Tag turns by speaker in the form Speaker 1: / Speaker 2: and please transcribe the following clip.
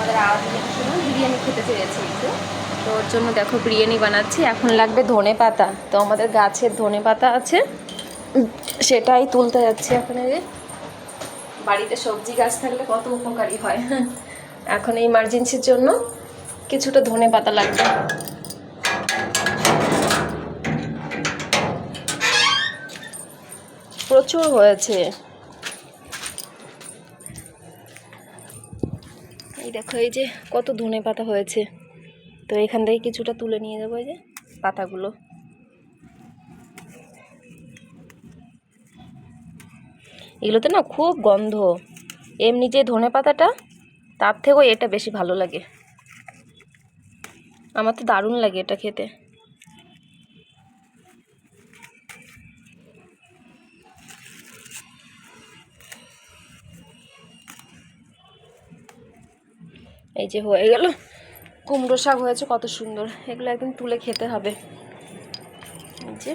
Speaker 1: আমাদের আওয়াজের জন্য বিরিয়ানি খেতে চেয়েছে একটু, তো ওর জন্য দেখো বিরিয়ানি বানাচ্ছি। এখন লাগবে ধনে পাতা, তো আমাদের গাছের ধনে পাতা আছে, সেটাই তুলতে যাচ্ছি এখন। এই যে বাড়িতে সবজি গাছ থাকলে কত উপকারী হয়। এখন এই ইমার্জেন্সির জন্য কিছুটা ধনে পাতা লাগবে। প্রচুর হয়েছে, এই দেখো এই যে কত ধনে পাতা হয়েছে। তো এখান থেকে কিছুটা তুলে নিয়ে যাবো, এই যে পাতাগুলো। এগুলোতে না খুব গন্ধ, এমনি যে ধনে পাতাটা তার থেকেও এটা বেশি ভালো লাগে। আমার তো দারুণ লাগে এটা খেতে। এই যে হয়ে গেল, কুমড়ো শাক হয়েছে কত সুন্দর, এগুলো একদিন তুলে খেতে হবে। এই যে